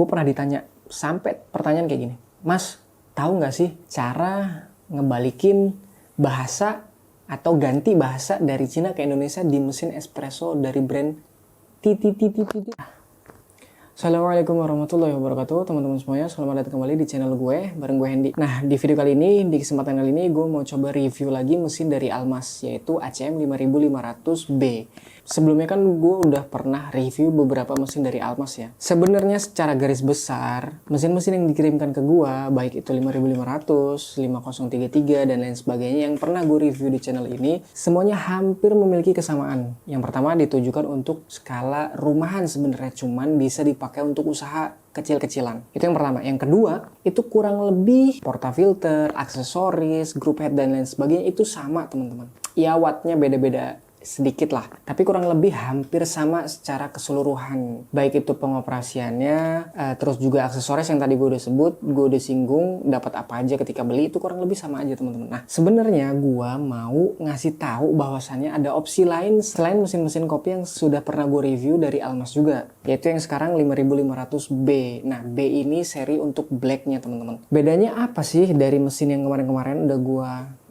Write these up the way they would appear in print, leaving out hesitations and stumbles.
gue pernah ditanya sampai pertanyaan kayak gini, Mas, tahu nggak sih cara ngebalikin bahasa atau ganti bahasa dari Cina ke Indonesia di mesin espresso dari brand TTTTT? Assalamualaikum warahmatullahi wabarakatuh teman-teman semuanya, selamat datang kembali di channel gue bareng gue Hendy. Nah, di video kali ini, di kesempatan kali ini gue mau coba review lagi mesin dari Almas, yaitu ACM 5500B. Sebelumnya kan gue udah pernah review beberapa mesin dari Almas ya. Sebenarnya secara garis besar, mesin-mesin yang dikirimkan ke gue, baik itu 5500, 5033 dan lain sebagainya yang pernah gue review di channel ini, semuanya hampir memiliki kesamaan. Yang pertama ditujukan untuk skala rumahan sebenarnya, cuman bisa dipakai untuk usaha kecil-kecilan. Itu yang pertama. Yang kedua, itu kurang lebih portafilter, aksesoris, group head dan lain sebagainya itu sama teman-teman. Ya wattnya beda-beda sedikit lah, tapi kurang lebih hampir sama secara keseluruhan, baik itu pengoperasiannya, terus juga aksesoris yang tadi gue udah sebut, gue udah singgung, dapat apa aja ketika beli itu kurang lebih sama aja teman-teman. Nah, sebenarnya gue mau ngasih tahu bahwasannya ada opsi lain selain mesin-mesin kopi yang sudah pernah gue review dari Almas juga, yaitu yang sekarang 5500B. Nah, B ini seri untuk blacknya teman-teman. Bedanya apa sih dari mesin yang kemarin-kemarin udah gue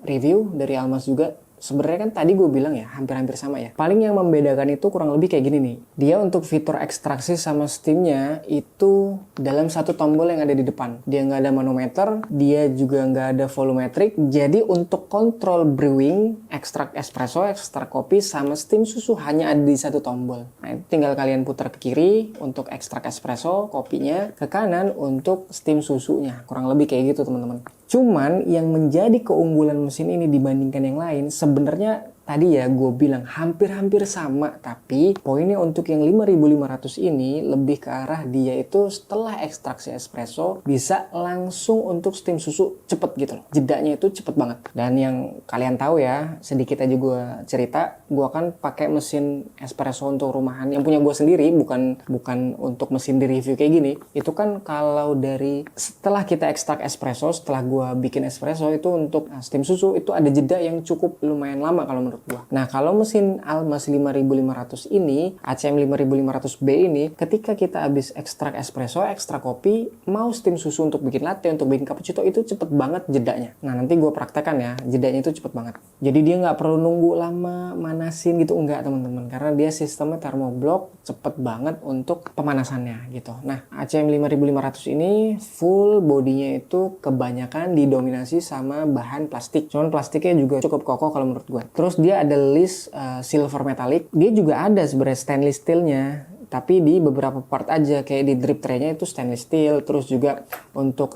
review dari Almas juga? Sebenarnya kan tadi gue bilang ya hampir-hampir sama ya. Paling yang membedakan itu kurang lebih kayak gini nih. Dia untuk fitur ekstraksi sama steamnya itu dalam satu tombol yang ada di depan. Dia nggak ada manometer, dia juga nggak ada volumetric. Jadi untuk kontrol brewing, ekstrak espresso, ekstrak kopi sama steam susu hanya ada di satu tombol. Nah, tinggal kalian putar ke kiri untuk ekstrak espresso, kopinya, ke kanan untuk steam susunya. Kurang lebih kayak gitu teman-teman. Cuman yang menjadi keunggulan mesin ini dibandingkan yang lain sebenarnya tadi ya gue bilang hampir-hampir sama, tapi poinnya untuk yang 5500 ini lebih ke arah dia itu setelah ekstraksi espresso bisa langsung untuk steam susu cepet gitu loh. Jedanya itu cepet banget. Dan yang kalian tahu ya, sedikit aja gue cerita, gue kan pakai mesin espresso untuk rumahan yang punya gue sendiri, bukan untuk mesin di review kayak gini. Itu kan kalau dari setelah kita ekstrak espresso, setelah gue bikin espresso itu untuk steam susu itu ada jeda yang cukup lumayan lama kalau menurut gua. Nah, kalau mesin Almas 5500 ini, ACM 5500B ini, ketika kita habis ekstrak espresso, ekstrak kopi, mau steam susu untuk bikin latte, untuk bikin cappuccino, itu cepet banget jedanya. Nah, nanti gua praktekkan ya, jedanya itu cepet banget. Jadi dia nggak perlu nunggu lama manasin gitu, enggak teman-teman. Karena dia sistemnya thermoblock, cepet banget untuk pemanasannya gitu. Nah, ACM 5500 ini full bodinya itu kebanyakan didominasi sama bahan plastik. Cuman plastiknya juga cukup kokoh kalau menurut gua. Terus dia ada list silver metallic. Dia juga ada sebenarnya stainless steelnya, tapi di beberapa part aja, kayak di drip tray-nya itu stainless steel. Terus juga untuk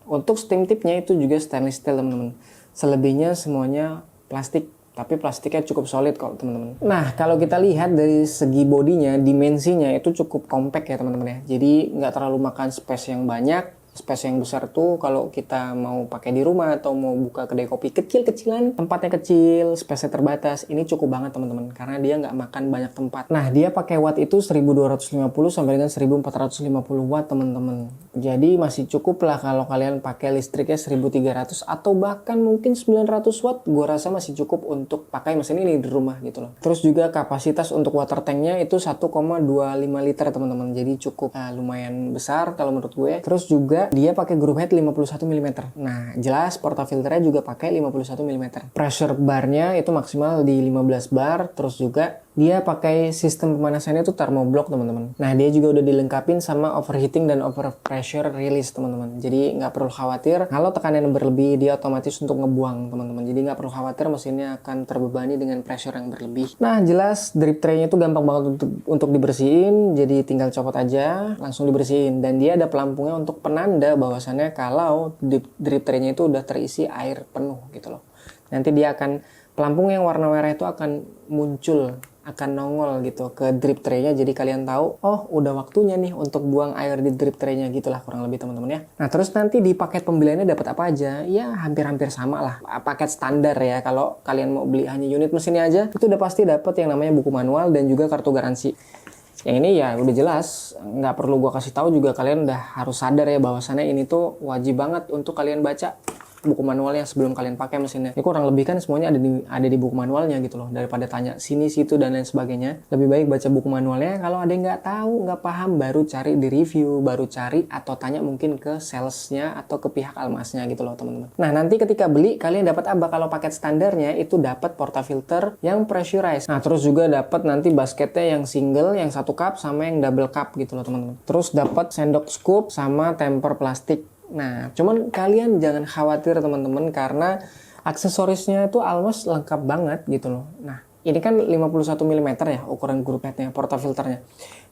untuk steam tip-nya itu juga stainless steel teman-teman. Selebihnya semuanya plastik, tapi plastiknya cukup solid kok teman-teman. Nah, kalau kita lihat dari segi bodinya, dimensinya itu cukup compact ya teman-teman ya. Jadi nggak terlalu makan space yang banyak. Space yang besar tuh kalau kita mau pakai di rumah atau mau buka kedai kopi kecil-kecilan, tempatnya kecil, space-nya terbatas, ini cukup banget teman-teman karena dia nggak makan banyak tempat. Nah, dia pakai watt itu 1250 sampai dengan 1450 watt teman-teman. Jadi masih cukup lah kalau kalian pakai listriknya 1300 atau bahkan mungkin 900 watt, gua rasa masih cukup untuk pakai mesin ini di rumah gitu loh. Terus juga kapasitas untuk water tanknya itu 1,25 liter teman-teman. Jadi cukup lumayan besar kalau menurut gue. Terus juga dia pakai group head 51 mm. Nah, jelas portafilternya juga pakai 51 mm. Pressure barnya itu maksimal di 15 bar. Terus juga dia pakai sistem pemanasannya itu thermoblock teman-teman. Nah, dia juga udah dilengkapin sama overheating dan overpressure release teman-teman. Jadi nggak perlu khawatir kalau tekanan yang berlebih, dia otomatis untuk ngebuang teman-teman. Jadi nggak perlu khawatir mesinnya akan terbebani dengan pressure yang berlebih. Nah, jelas drip tray-nya itu gampang banget untuk dibersihin. Jadi tinggal copot aja, langsung dibersihin. Dan dia ada pelampungnya untuk penanda bahwasannya kalau drip tray-nya itu udah terisi air penuh gitu loh. Nanti dia akan, pelampung yang warna merah itu akan muncul, akan nongol gitu ke drip tray-nya. Jadi kalian tahu, oh udah waktunya nih untuk buang air di drip tray-nya, gitulah kurang lebih teman-teman ya. Nah, terus nanti di paket pembeliannya dapat apa aja? Ya hampir-hampir sama lah, paket standar ya. Kalau kalian mau beli hanya unit mesinnya aja, itu udah pasti dapat yang namanya buku manual dan juga kartu garansi. Yang ini ya udah jelas, nggak perlu gua kasih tahu juga, kalian udah harus sadar ya bahwasannya ini tuh wajib banget untuk kalian baca. buku manualnya sebelum kalian pakai mesinnya. Ini kurang lebih kan semuanya ada di buku manualnya gitu loh. Daripada tanya sini situ dan lain sebagainya, lebih baik baca buku manualnya. Kalau ada yang nggak tahu, nggak paham, baru cari di review, baru cari atau tanya mungkin ke salesnya atau ke pihak Almasnya gitu loh teman-teman. Nah nanti ketika beli kalian dapat apa? Kalau paket standarnya itu dapat portafilter yang pressurized. Nah terus juga dapat nanti basketnya yang single, yang 1 cup sama yang double cup gitu loh teman-teman. Terus dapat sendok scoop sama temper plastik. Nah, cuman kalian jangan khawatir teman-teman karena aksesorisnya itu almost lengkap banget gitu loh. Nah, ini kan 51 mm ya ukuran group headnya, portafilternya.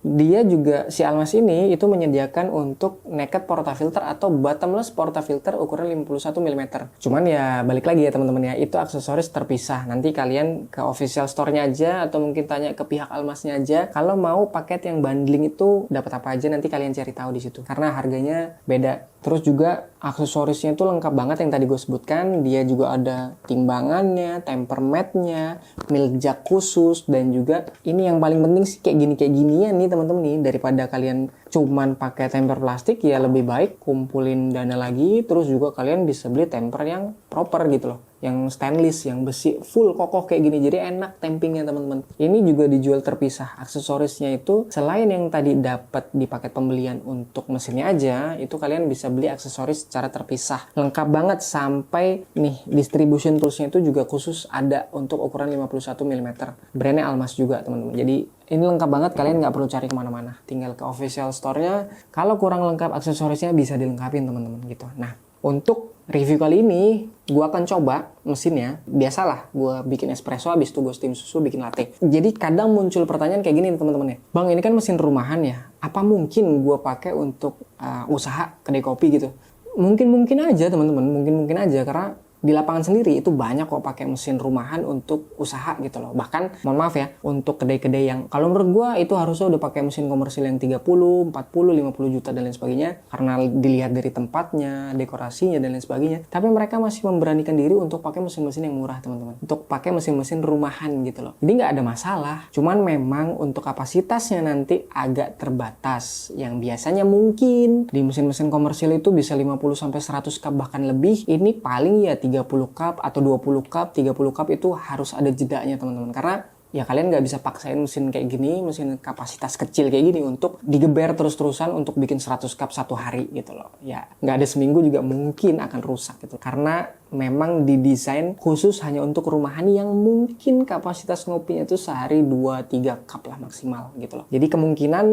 Dia juga, si Almas ini itu menyediakan untuk naked portafilter atau bottomless portafilter ukuran 51 mm. Cuman ya balik lagi ya teman-teman ya, itu aksesoris terpisah. Nanti kalian ke official store-nya aja atau mungkin tanya ke pihak Almasnya aja. Kalau mau paket yang bundling itu dapat apa aja nanti kalian cari tahu di situ. Karena harganya beda. Terus juga aksesorisnya itu lengkap banget yang tadi gue sebutkan. Dia juga ada timbangannya, temper mat-nya, milk jug khusus, dan juga ini yang paling penting sih kayak ginian nih teman-teman nih, daripada kalian cuman pakai temper plastik ya lebih baik kumpulin dana lagi, terus juga kalian bisa beli temper yang proper gitu loh, yang stainless, yang besi full kokoh kayak gini, jadi enak tampingnya teman-teman. Ini juga dijual terpisah. Aksesorisnya itu selain yang tadi dapat di paket pembelian untuk mesinnya aja, itu kalian bisa beli aksesoris secara terpisah. Lengkap banget sampai nih distribution toolsnya itu juga khusus ada untuk ukuran 51 mm. Brandnya Almas juga teman-teman. Jadi ini lengkap banget, kalian nggak perlu cari kemana-mana. Tinggal ke official store-nya. Kalau kurang lengkap aksesorisnya bisa dilengkapin teman-teman gitu. Nah, untuk review kali ini, gue akan coba mesinnya. Biasalah, gue bikin espresso, habis itu gue steam susu, bikin latte. Jadi kadang muncul pertanyaan kayak gini teman-teman ya. Bang, ini kan mesin rumahan ya. Apa mungkin gue pakai untuk usaha kedai kopi gitu? Mungkin aja teman-teman, mungkin aja. Karena di lapangan sendiri itu banyak kok pakai mesin rumahan untuk usaha gitu loh. Bahkan, mohon maaf ya, untuk kedai-kedai yang kalau menurut gue itu harusnya udah pakai mesin komersil yang 30, 40, 50 juta dan lain sebagainya. Karena dilihat dari tempatnya, dekorasinya dan lain sebagainya. Tapi mereka masih memberanikan diri untuk pakai mesin-mesin yang murah teman-teman. Untuk pakai mesin-mesin rumahan gitu loh. Jadi nggak ada masalah. Cuman memang untuk kapasitasnya nanti agak terbatas. Yang biasanya mungkin di mesin-mesin komersil itu bisa 50-100 cup bahkan lebih. Ini paling ya 30 cup atau 20 cup, 30 cup itu harus ada jedanya teman-teman. Karena ya kalian nggak bisa paksain mesin kayak gini, mesin kapasitas kecil kayak gini untuk digeber terus-terusan untuk bikin 100 cup satu hari gitu loh. Ya nggak ada seminggu juga mungkin akan rusak gitu. Karena memang didesain khusus hanya untuk rumahan yang mungkin kapasitas ngopinya itu sehari 2-3 cup lah maksimal gitu loh. Jadi kemungkinan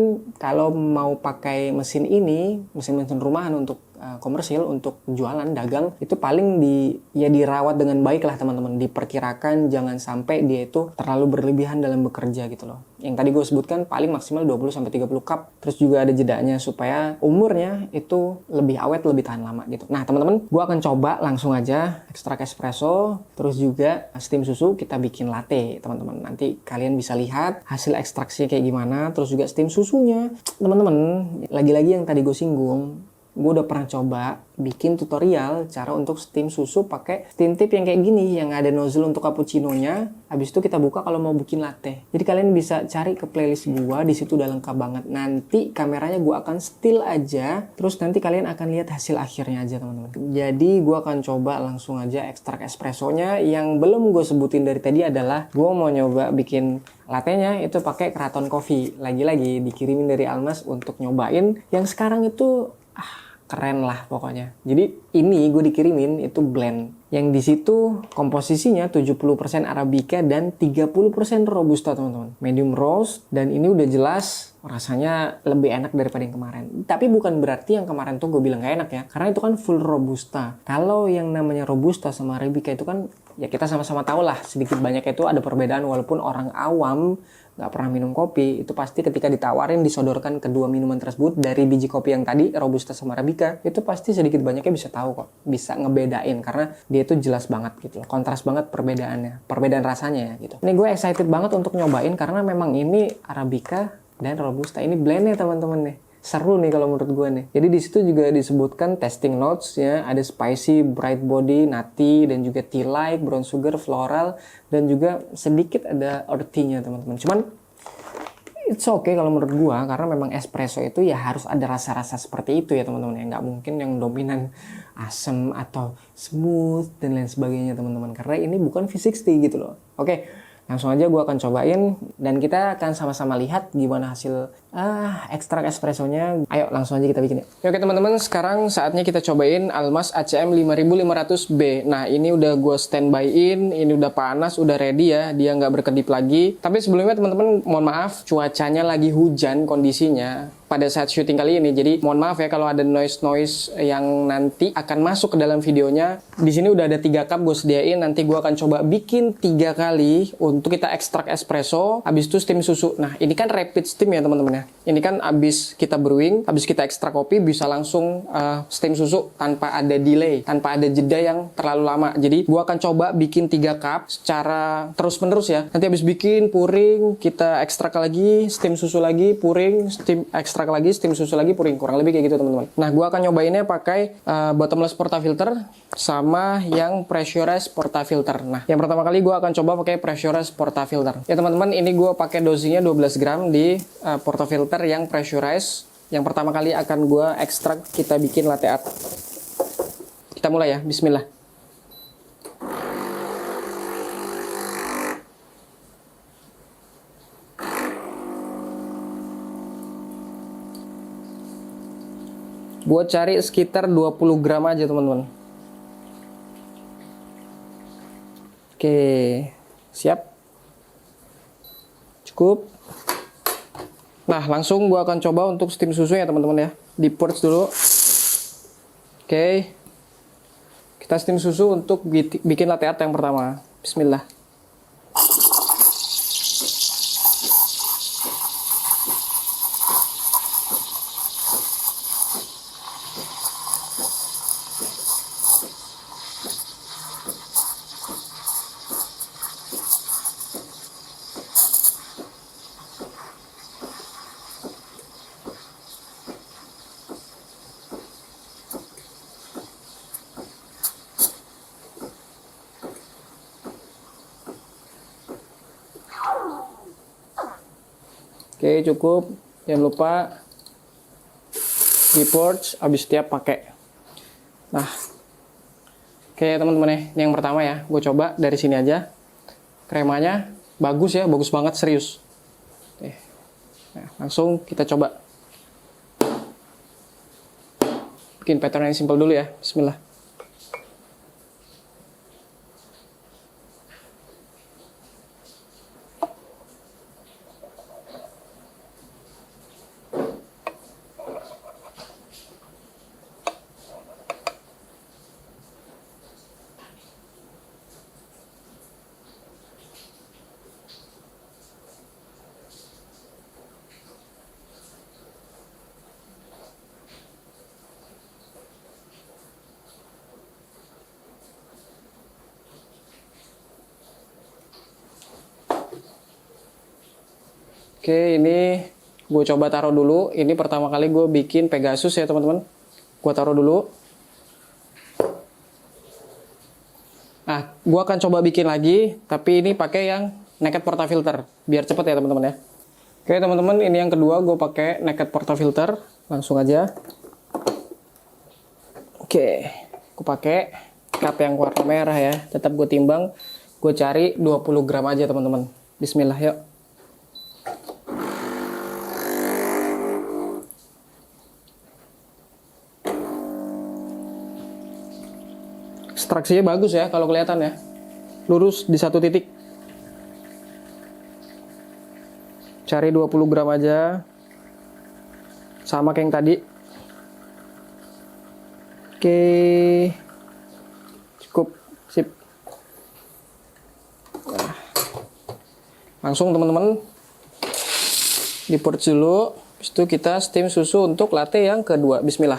kalau mau pakai mesin ini, mesin-mesin rumahan untuk komersil, untuk jualan, dagang, itu paling dirawat dengan baik lah teman-teman. Diperkirakan jangan sampai dia itu terlalu berlebihan dalam bekerja gitu loh. Yang tadi gue sebutkan paling maksimal 20-30 cup. Terus juga ada jedanya supaya umurnya itu lebih awet, lebih tahan lama gitu. Nah teman-teman, gue akan coba langsung aja ekstrak espresso, terus juga steam susu, kita bikin latte teman-teman. Nanti kalian bisa lihat hasil ekstraksinya kayak gimana, terus juga steam susunya. Teman-teman, lagi-lagi yang tadi gue singgung, gue udah pernah coba bikin tutorial cara untuk steam susu pakai steam tip yang kayak gini, yang ada nozzle untuk cappuccino-nya. Habis itu kita buka kalau mau bikin latte. Jadi kalian bisa cari ke playlist gue, di situ udah lengkap banget. Nanti kameranya gue akan still aja, terus nanti kalian akan lihat hasil akhirnya aja teman-teman. Jadi gue akan coba langsung aja ekstrak espressonya. Yang belum gue sebutin dari tadi adalah gue mau nyoba bikin latte-nya itu pakai Kraton Coffee. Lagi-lagi dikirimin dari Almas untuk nyobain. Yang sekarang itu keren lah pokoknya. Jadi ini gue dikirimin itu blend. Yang di situ komposisinya 70% Arabica dan 30% Robusta teman-teman. Medium roast, dan ini udah jelas rasanya lebih enak daripada yang kemarin. Tapi bukan berarti yang kemarin tuh gue bilang gak enak ya. Karena itu kan full Robusta. Kalau yang namanya Robusta sama Arabica itu kan ya kita sama-sama tahu lah sedikit banyak itu ada perbedaan, walaupun orang awam nggak pernah minum kopi, itu pasti ketika ditawarin disodorkan kedua minuman tersebut dari biji kopi yang tadi, Robusta sama Arabica, itu pasti sedikit banyaknya bisa tahu kok, bisa ngebedain karena dia itu jelas banget gitu loh, kontras banget perbedaannya, perbedaan rasanya ya gitu. Ini gue excited banget untuk nyobain karena memang ini Arabica dan Robusta, ini blendnya teman-teman nih. Seru nih kalau menurut gue nih. Jadi di situ juga disebutkan tasting notes ya, ada spicy, bright body, nutty, dan juga tea-like, brown sugar, floral, dan juga sedikit ada earthy-nya teman-teman. Cuman it's okay kalau menurut gua, karena memang espresso itu ya harus ada rasa-rasa seperti itu ya teman-teman ya. Nggak mungkin yang dominan asam atau smooth dan lain sebagainya teman-teman, karena ini bukan V60 gitu loh. Oke, langsung aja gua akan cobain dan kita akan sama-sama lihat gimana hasil ekstrak espressonya. Ayo langsung aja kita bikin ya. Oke teman-teman, sekarang saatnya kita cobain Almas ACM 5500B. Nah ini udah gue standby-in, ini udah panas, udah ready ya, dia nggak berkedip lagi. Tapi sebelumnya teman-teman mohon maaf, cuacanya lagi hujan kondisinya pada saat syuting kali ini. Jadi mohon maaf ya kalau ada noise yang nanti akan masuk ke dalam videonya. Di sini udah ada 3 cup gue sediain, nanti gue akan coba bikin 3 kali untuk kita ekstrak espresso, habis itu steam susu. Nah ini kan rapid steam ya teman-teman ya. Ini kan abis kita brewing, abis kita ekstrak kopi bisa langsung steam susu tanpa ada delay, tanpa ada jeda yang terlalu lama. Jadi gua akan coba bikin 3 cup secara terus menerus ya. Nanti abis bikin puring, kita ekstrak lagi, steam susu lagi, puring, steam ekstrak lagi, steam susu lagi, puring. Kurang lebih kayak gitu teman-teman. Nah gua akan nyobainnya pakai bottomless portafilter sama yang pressurized portafilter. Nah yang pertama kali gua akan coba pakai pressurized portafilter. Ya teman-teman, ini gua pakai dosingnya 12 gram di portafilter yang pressurized. Yang pertama kali akan gue ekstrak, kita bikin latte art. Kita mulai ya, bismillah. Gue cari sekitar 20 gram aja teman-teman. Oke, siap. Cukup. Nah, langsung gua akan coba untuk steam susu ya teman-teman ya. Di purge dulu. Oke. Kita steam susu untuk bikin latte art yang pertama. Bismillah. Oke, cukup. Jangan lupa di purge habis setiap pakai. Nah, oke teman-teman ya, ini yang pertama ya. Gue coba dari sini aja. Kremanya bagus ya, bagus banget, serius. Oke. Nah, langsung kita coba. Bikin pattern yang simple dulu ya. Bismillah. Oke, ini gue coba taruh dulu. Ini pertama kali gue bikin Pegasus ya teman-teman. Gue taruh dulu. Nah, gue akan coba bikin lagi, tapi ini pakai yang naked portafilter, biar cepet ya teman-teman ya. Oke teman-teman, ini yang kedua gue pakai naked portafilter. Langsung aja. Oke, gue pakai cup yang warna merah ya. Tetap gue timbang. Gue cari 20 gram aja teman-teman. Bismillah yuk. Ekstraksinya bagus ya kalau kelihatan ya. Lurus di satu titik. Cari 20 gram aja. Sama kayak yang tadi. Oke. Cukup. Sip. Nah. Langsung teman-teman. Di purge dulu. Habis itu kita steam susu untuk latte yang kedua. Bismillah.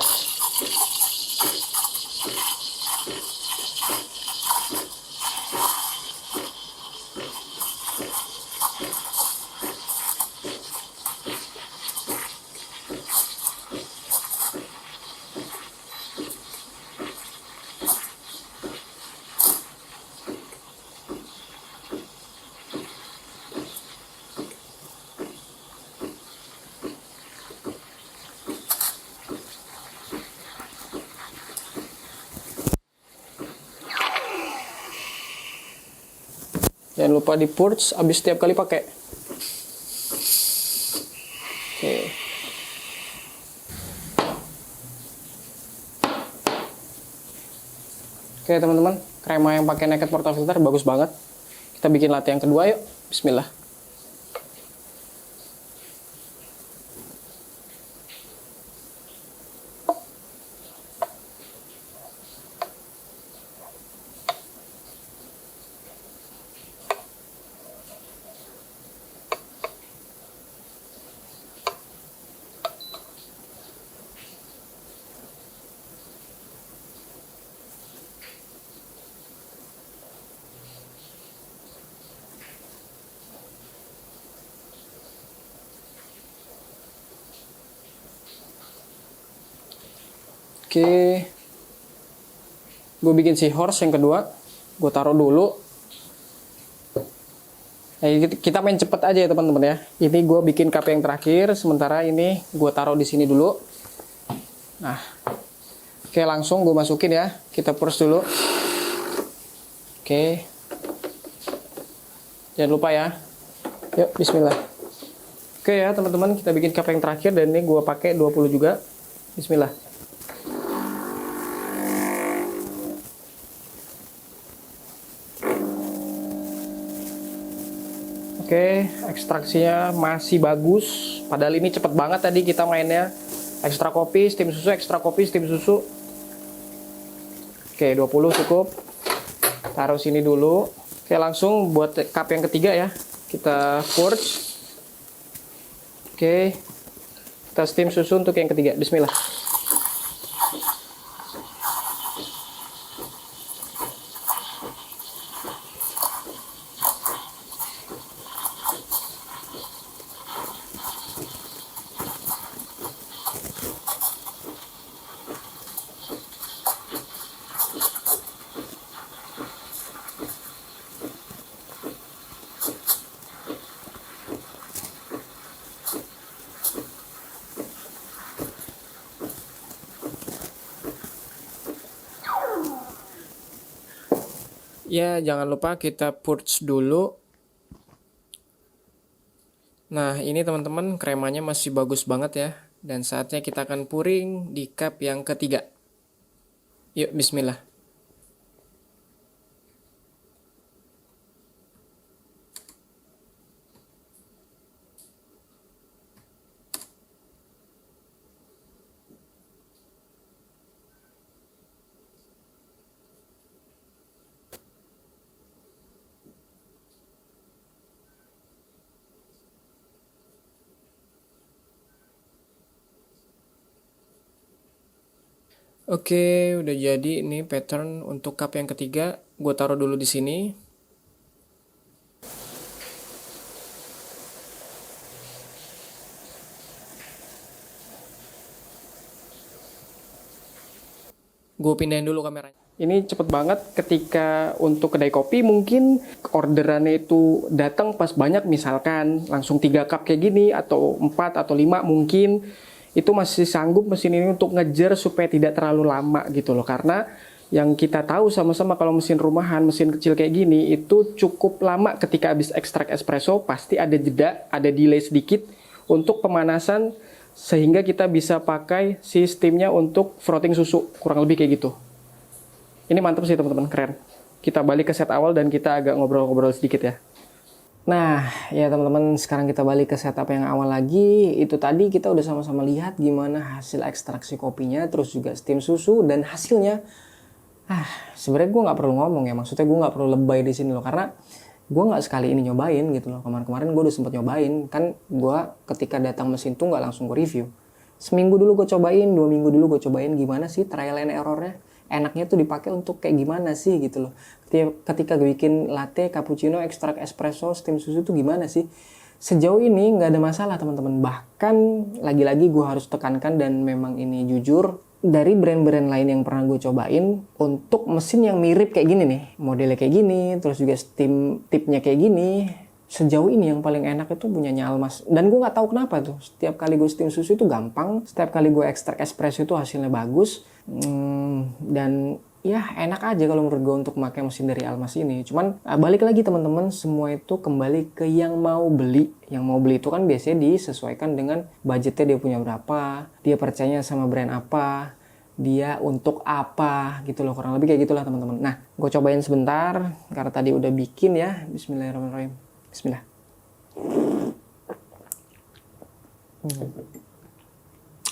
Jangan lupa di purge abis setiap kali pakai. Oke. Oke teman-teman, krema yang pakai naked portafilter bagus banget. Kita bikin latte yang kedua yuk. Bismillah. Oke, gue bikin seahorse yang kedua, gue taruh dulu. Kita main cepet aja ya teman-teman ya. Ini gue bikin cup yang terakhir, sementara ini gue taruh di sini dulu. Nah, oke langsung gue masukin ya. Kita purge dulu. Oke, jangan lupa ya. Yuk, Bismillah. Oke ya teman-teman, kita bikin cup yang terakhir dan ini gue pakai 20 juga. Bismillah. Oke, ekstraksinya masih bagus. Padahal ini cepet banget tadi kita mainnya. Ekstra kopi, steam susu, ekstra kopi, steam susu. Oke, 20 cukup. Taruh sini dulu. Oke, langsung buat cup yang ketiga ya. Kita purge. Oke. Kita steam susu untuk yang ketiga. Bismillah. Ya, jangan lupa kita purge dulu. Nah, ini teman-teman kremanya masih bagus banget ya. Dan saatnya kita akan pouring di cup yang ketiga. Yuk, bismillah. Oke, udah jadi ini pattern untuk cup yang ketiga. Gue taruh dulu di sini. Gue pindahin dulu kameranya. Ini cepet banget ketika untuk kedai kopi mungkin orderannya itu datang pas banyak, misalkan langsung 3 cup kayak gini atau 4 atau 5 mungkin. Itu masih sanggup mesin ini untuk ngejar supaya tidak terlalu lama gitu loh. Karena yang kita tahu sama-sama kalau mesin rumahan, mesin kecil kayak gini itu cukup lama ketika habis ekstrak espresso. Pasti ada jeda, ada delay sedikit untuk pemanasan sehingga kita bisa pakai sistemnya untuk frotting susu. Kurang lebih kayak gitu. Ini mantap sih teman-teman, keren. Kita balik ke set awal dan kita agak ngobrol-ngobrol sedikit ya. Nah, ya teman-teman, sekarang kita balik ke setup yang awal lagi. Itu tadi kita udah sama-sama lihat gimana hasil ekstraksi kopinya, terus juga steam susu, dan hasilnya, sebenarnya gue nggak perlu ngomong ya, maksudnya gue nggak perlu lebay di sini loh, karena gue nggak sekali ini nyobain gitu loh. Kemarin-kemarin gue udah sempet nyobain, kan gue ketika datang mesin tuh nggak langsung gue review. Seminggu dulu gue cobain, 2 minggu dulu gue cobain gimana sih trial and errornya. Enaknya tuh dipakai untuk kayak gimana sih gitu loh. Ketika gue bikin latte, cappuccino, ekstrak espresso, steam susu tuh gimana sih. Sejauh ini nggak ada masalah teman-teman. Bahkan lagi-lagi gue harus tekankan dan memang ini jujur. Dari brand-brand lain yang pernah gue cobain, untuk mesin yang mirip kayak gini nih. Modelnya kayak gini, terus juga steam tipnya kayak gini. Sejauh ini yang paling enak itu punyanya Almas. Dan gue nggak tahu kenapa tuh. Setiap kali gue steam susu itu gampang. Setiap kali gue ekstrak espresso itu hasilnya bagus. Dan ya enak aja kalau menurut gue untuk pakai mesin dari Almas ini. Cuman balik lagi teman-teman, semua itu kembali ke yang mau beli. Yang mau beli itu kan biasanya disesuaikan dengan budgetnya dia punya berapa, dia percaya sama brand apa, dia untuk apa gitu loh, kurang lebih kayak gitulah teman-teman. Nah, gue cobain sebentar karena tadi udah bikin ya. Bismillahirrahmanirrahim. Bismillah.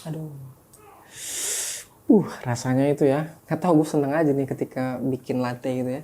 Aduh. Rasanya itu ya, nggak tahu, gue seneng aja nih ketika bikin latte gitu ya.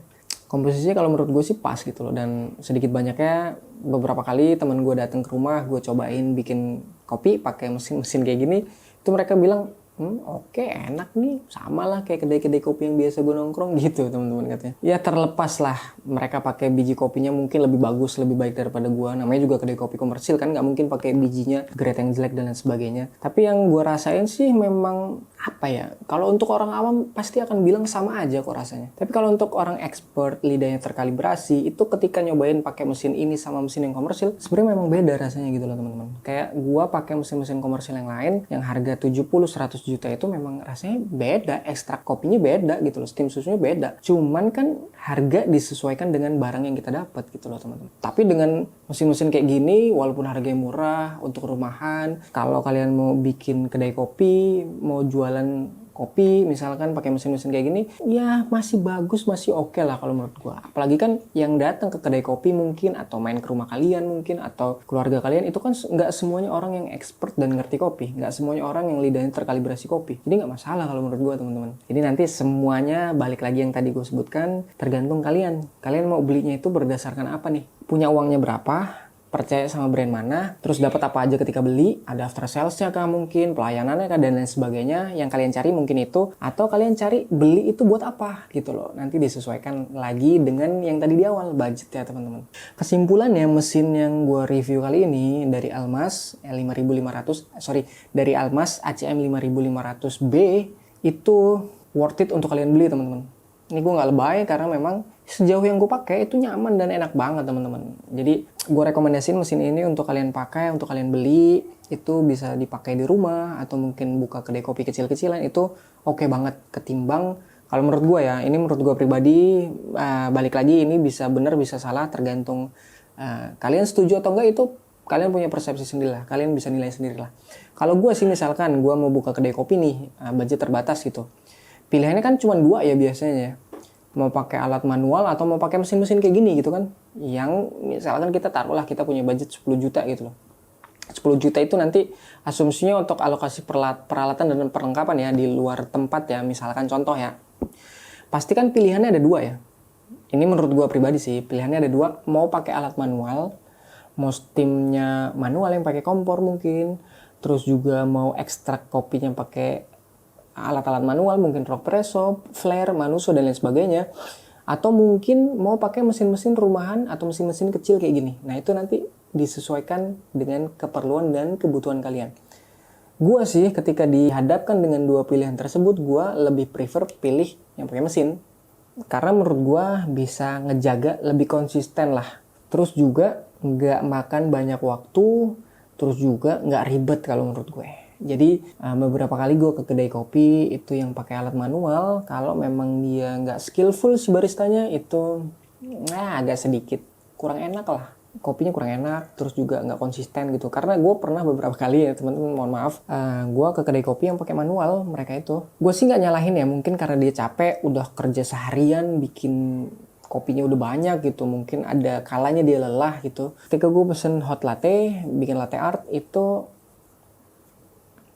Komposisinya kalau menurut gue sih pas gitu loh, dan sedikit banyaknya beberapa kali teman gue datang ke rumah, gue cobain bikin kopi pakai mesin kayak gini, itu mereka bilang, oke, enak nih, sama lah kayak kedai-kedai kopi yang biasa gue nongkrong gitu teman-teman katanya. Ya terlepas lah mereka pakai biji kopinya mungkin lebih bagus, lebih baik daripada gue. Namanya juga kedai kopi komersil kan, nggak mungkin pakai bijinya grade yang jelek dan lain sebagainya. Tapi yang gue rasain sih memang apa ya, kalau untuk orang awam pasti akan bilang sama aja kok rasanya. Tapi kalau untuk orang expert, lidahnya terkalibrasi, itu ketika nyobain pakai mesin ini sama mesin yang komersil, sebenarnya memang beda rasanya gitu loh teman-teman. Kayak gue pakai mesin-mesin komersil yang lain yang harga 70-100 juta itu memang rasanya beda, ekstrak kopinya beda gitu loh, steam susunya beda. Cuman kan harga disesuaikan dengan barang yang kita dapat gitu loh teman-teman. Tapi dengan mesin-mesin kayak gini, walaupun harganya murah untuk rumahan, kalau kalian mau bikin kedai kopi, mau jualan kopi misalkan pakai mesin-mesin kayak gini, ya masih bagus, masih oke lah kalau menurut gua. Apalagi kan yang datang ke kedai kopi mungkin, atau main ke rumah kalian mungkin, atau keluarga kalian, itu kan nggak semuanya orang yang expert dan ngerti kopi, nggak semuanya orang yang lidahnya terkalibrasi kopi. Jadi nggak masalah kalau menurut gua teman-teman. Jadi nanti semuanya balik lagi yang tadi gue sebutkan, tergantung kalian. Kalian mau belinya itu berdasarkan apa nih? Punya uangnya berapa? Percaya sama brand mana, terus dapat apa aja ketika beli, ada after sales-nya kah mungkin, pelayanannya kah, dan lain sebagainya. Yang kalian cari mungkin itu, atau kalian cari beli itu buat apa gitu loh. Nanti disesuaikan lagi dengan yang tadi di awal, budget ya teman-teman. Kesimpulannya, mesin yang gue review kali ini dari Almas dari Almas ACM 5500B itu worth it untuk kalian beli teman-teman. Ini gue nggak lebay karena memang sejauh yang gue pakai itu nyaman dan enak banget teman-teman. Jadi gue rekomendasiin mesin ini untuk kalian pakai, untuk kalian beli. Itu bisa dipakai di rumah atau mungkin buka kedai kopi kecil-kecilan, itu oke banget ketimbang, kalau menurut gue ya, ini menurut gue pribadi, balik lagi ini bisa benar bisa salah tergantung kalian setuju atau enggak, itu kalian punya persepsi sendiri lah, kalian bisa nilai sendiri lah. Kalau gue sih misalkan gue mau buka kedai kopi nih, budget terbatas gitu. Pilihannya kan cuma dua ya biasanya ya. Mau pakai alat manual atau mau pakai mesin-mesin kayak gini gitu kan. Yang misalkan kita taruhlah kita punya budget 10 juta gitu loh. 10 juta itu nanti asumsinya untuk alokasi peralatan dan perlengkapan ya di luar tempat ya. Misalkan contoh ya. Pasti kan pilihannya ada dua ya. Ini menurut gua pribadi sih, pilihannya ada dua. Mau pakai alat manual, mau steamnya manual yang pakai kompor mungkin. Terus juga mau ekstrak kopinya pakai alat-alat manual, mungkin rock presso, flare, manuso, dan lain sebagainya. Atau mungkin mau pakai mesin-mesin rumahan atau mesin-mesin kecil kayak gini. Nah itu nanti disesuaikan dengan keperluan dan kebutuhan kalian. Gua sih ketika dihadapkan dengan dua pilihan tersebut, gua lebih prefer pilih yang pakai mesin. Karena menurut gua bisa ngejaga lebih konsisten lah. Terus juga nggak makan banyak waktu, terus juga nggak ribet kalau menurut gue. Jadi beberapa kali gue ke kedai kopi itu yang pakai alat manual, kalau memang dia nggak skillful si baristanya itu agak sedikit kurang enak lah. Kopinya kurang enak, terus juga nggak konsisten gitu. Karena gue pernah beberapa kali ya teman-teman, mohon maaf, gue ke kedai kopi yang pakai manual, mereka itu. Gue sih nggak nyalahin ya, mungkin karena dia capek, udah kerja seharian, bikin kopinya udah banyak gitu. Mungkin ada kalanya dia lelah gitu. Ketika gue pesen hot latte, bikin latte art, itu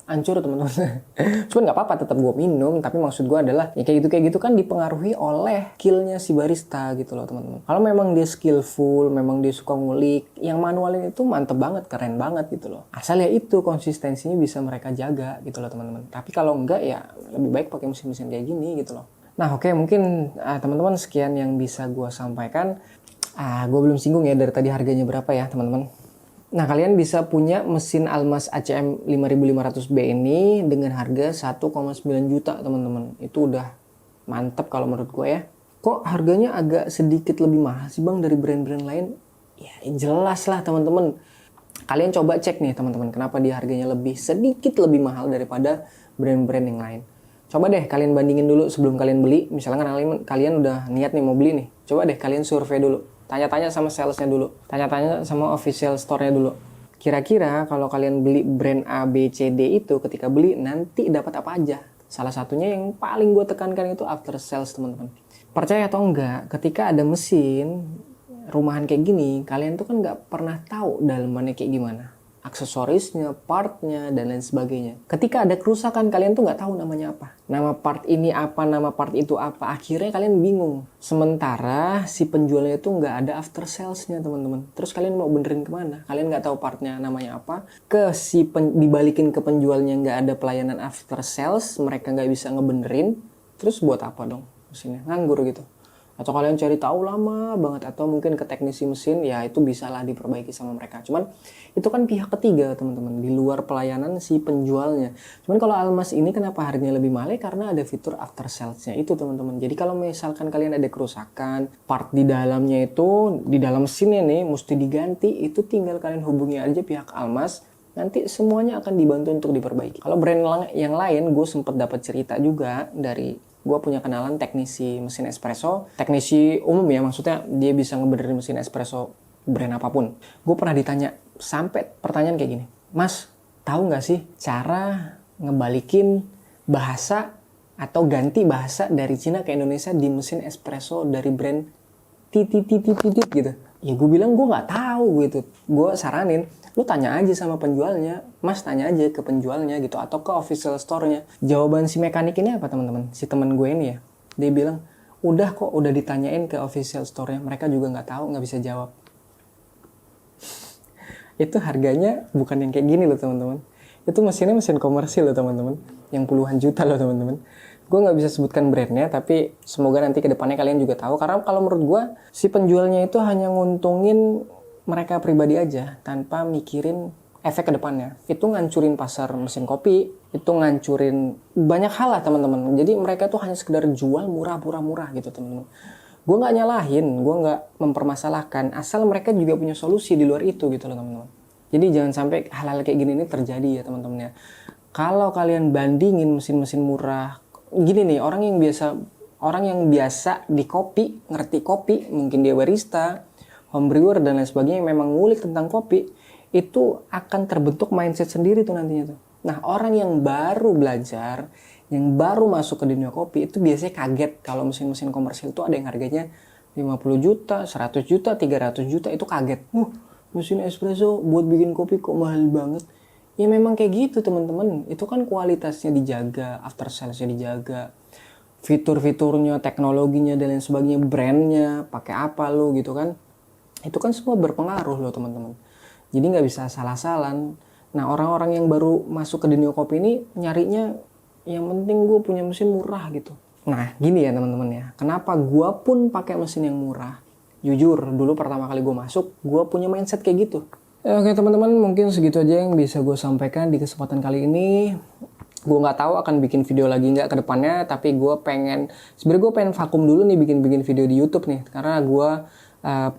hancur teman-teman. Cuman nggak apa-apa, tetap gue minum. Tapi maksud gue adalah ya kayak gitu kan dipengaruhi oleh skillnya si barista gitu loh teman-teman. Kalau memang dia skillful, memang dia suka ngulik, yang manualin itu mantep banget, keren banget gitu loh. Asal ya itu konsistensinya bisa mereka jaga gitu loh teman-teman. Tapi kalau enggak ya lebih baik pakai mesin-mesin kayak gini gitu loh. Nah oke, mungkin teman-teman sekian yang bisa gue sampaikan. Gue belum singgung ya dari tadi harganya berapa ya teman-teman. Nah, kalian bisa punya mesin Almas ACM 5500B ini dengan harga 1,9 juta, teman-teman. Itu udah mantep kalau menurut gue ya. Kok harganya agak sedikit lebih mahal sih, Bang, dari brand-brand lain? Ya, jelas lah, teman-teman. Kalian coba cek nih, teman-teman, kenapa dia harganya sedikit lebih mahal daripada brand-brand yang lain. Coba deh kalian bandingin dulu sebelum kalian beli. Misalnya kalian udah niat nih mau beli nih. Coba deh kalian survei dulu. Tanya-tanya sama salesnya dulu. Tanya-tanya sama official store-nya dulu. Kira-kira kalau kalian beli brand A, B, C, D itu ketika beli nanti dapat apa aja? Salah satunya yang paling gue tekankan itu after sales, teman-teman. Percaya atau enggak, ketika ada mesin rumahan kayak gini, kalian tuh kan nggak pernah tahu dalamannya kayak gimana. Aksesorisnya, partnya, dan lain sebagainya. Ketika ada kerusakan, kalian tuh nggak tahu namanya apa. Nama part ini apa, nama part itu apa. Akhirnya kalian bingung. Sementara si penjualnya itu nggak ada after salesnya, teman-teman. Terus kalian mau benerin kemana? Kalian nggak tahu partnya namanya apa. Dibalikin ke penjualnya nggak ada pelayanan after sales. Mereka nggak bisa ngebenerin. Terus buat apa dong mesinnya? Nganggur gitu. Atau kalian cari tahu lama banget, atau mungkin ke teknisi mesin, ya itu bisalah diperbaiki sama mereka. Cuman itu kan pihak ketiga, teman-teman, di luar pelayanan si penjualnya. Cuman kalau Almas ini kenapa harganya lebih mahal? Karena ada fitur after sales-nya itu, teman-teman. Jadi kalau misalkan kalian ada kerusakan, part di dalamnya itu, di dalam mesinnya nih mesti diganti, itu tinggal kalian hubungi aja pihak Almas. Nanti semuanya akan dibantu untuk diperbaiki. Kalau brand yang lain, gue sempet dapat cerita juga dari gue punya kenalan teknisi mesin espresso, teknisi umum ya, maksudnya dia bisa ngebenerin mesin espresso brand apapun. Gue pernah ditanya sampai pertanyaan kayak gini, Mas, tahu nggak sih cara ngebalikin bahasa atau ganti bahasa dari Cina ke Indonesia di mesin espresso dari brand titit gitu? Ya gue bilang gue nggak tahu gitu. Gue saranin, lu tanya aja sama penjualnya, Mas, tanya aja ke penjualnya gitu, atau ke official store-nya. Jawaban si mekanik ini apa, teman-teman? Si teman gue ini ya, dia bilang, udah kok, udah ditanyain ke official store-nya, mereka juga nggak tahu, nggak bisa jawab. Itu harganya bukan yang kayak gini loh, teman-teman. Itu mesinnya mesin komersil loh, teman-teman, yang puluhan juta loh, teman-teman. Gue nggak bisa sebutkan brandnya, tapi semoga nanti ke depannya kalian juga tahu. Karena kalau menurut gue, si penjualnya itu hanya nguntungin mereka pribadi aja, tanpa mikirin efek ke depannya. Itu ngancurin pasar mesin kopi, itu ngancurin banyak hal lah, teman-teman. Jadi mereka tuh hanya sekedar jual murah gitu, teman-teman. Gue nggak nyalahin, gue nggak mempermasalahkan, asal mereka juga punya solusi di luar itu gitu loh, teman-teman. Jadi jangan sampai hal-hal kayak gini ini terjadi ya, teman-teman ya. Kalau kalian bandingin mesin-mesin murah, gini nih, orang yang biasa di kopi, ngerti kopi, mungkin dia barista, home brewer dan lain sebagainya, memang ngulik tentang kopi, itu akan terbentuk mindset sendiri tuh nantinya tuh. Nah, orang yang baru belajar, yang baru masuk ke dunia kopi, itu biasanya kaget kalau mesin-mesin komersil itu ada yang harganya 50 juta, 100 juta, 300 juta, itu kaget. Mesin espresso buat bikin kopi kok mahal banget. Ya memang kayak gitu, teman-teman. Itu kan kualitasnya dijaga, after salesnya dijaga, fitur-fiturnya, teknologinya dan lain sebagainya, brandnya, pakai apa lo gitu kan. Itu kan semua berpengaruh loh, teman-teman. Jadi nggak bisa salah-salan. Nah, orang-orang yang baru masuk ke dunia kopi ini nyarinya yang penting gue punya mesin murah gitu. Nah, gini ya teman-teman ya. Kenapa gue pun pakai mesin yang murah? Jujur, dulu pertama kali gue masuk, gue punya mindset kayak gitu. Oke teman-teman, mungkin segitu aja yang bisa gue sampaikan di kesempatan kali ini. Gue nggak tahu akan bikin video lagi nggak ke depannya, tapi sebenarnya gue pengen vakum dulu nih bikin video di YouTube nih, karena gue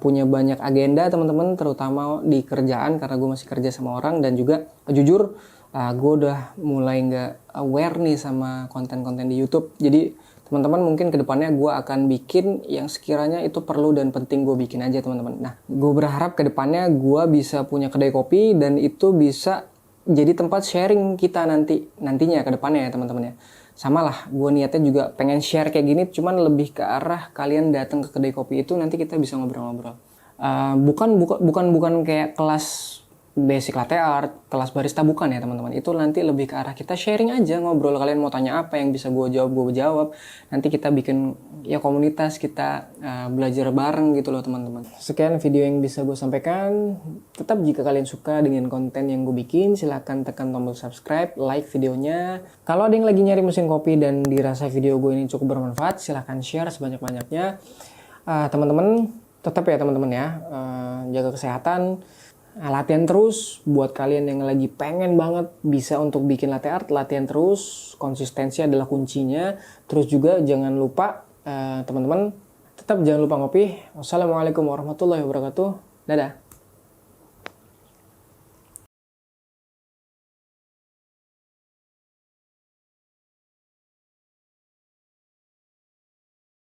punya banyak agenda, teman-teman, terutama di kerjaan, karena gue masih kerja sama orang, dan juga jujur gue udah mulai nggak aware nih sama konten-konten di YouTube. Jadi teman-teman mungkin kedepannya gue akan bikin yang sekiranya itu perlu dan penting gue bikin aja, teman-teman. Nah, gue berharap kedepannya gue bisa punya kedai kopi dan itu bisa jadi tempat sharing kita nantinya kedepannya ya, teman-teman ya. Sama lah, gue niatnya juga pengen share kayak gini, cuman lebih ke arah kalian datang ke kedai kopi itu nanti kita bisa ngobrol-ngobrol. Bukan kayak kelas basic latte art, kelas barista, bukan ya teman-teman. Itu nanti lebih ke arah kita sharing aja, ngobrol. Kalian mau tanya apa yang bisa gue jawab. Nanti kita bikin ya komunitas, kita belajar bareng gitu loh, teman-teman. Sekian video yang bisa gue sampaikan. Tetap jika kalian suka dengan konten yang gue bikin, silahkan tekan tombol subscribe, like videonya. Kalau ada yang lagi nyari mesin kopi dan dirasa video gue ini cukup bermanfaat, silahkan share sebanyak-banyaknya. Teman-teman, tetap ya teman-teman ya, jaga kesehatan. Latihan terus. Buat kalian yang lagi pengen banget bisa untuk bikin latte art, latihan terus, konsistensi adalah kuncinya. Terus juga jangan lupa teman-teman, tetap jangan lupa ngopi. Wassalamualaikum warahmatullahi wabarakatuh. Dadah.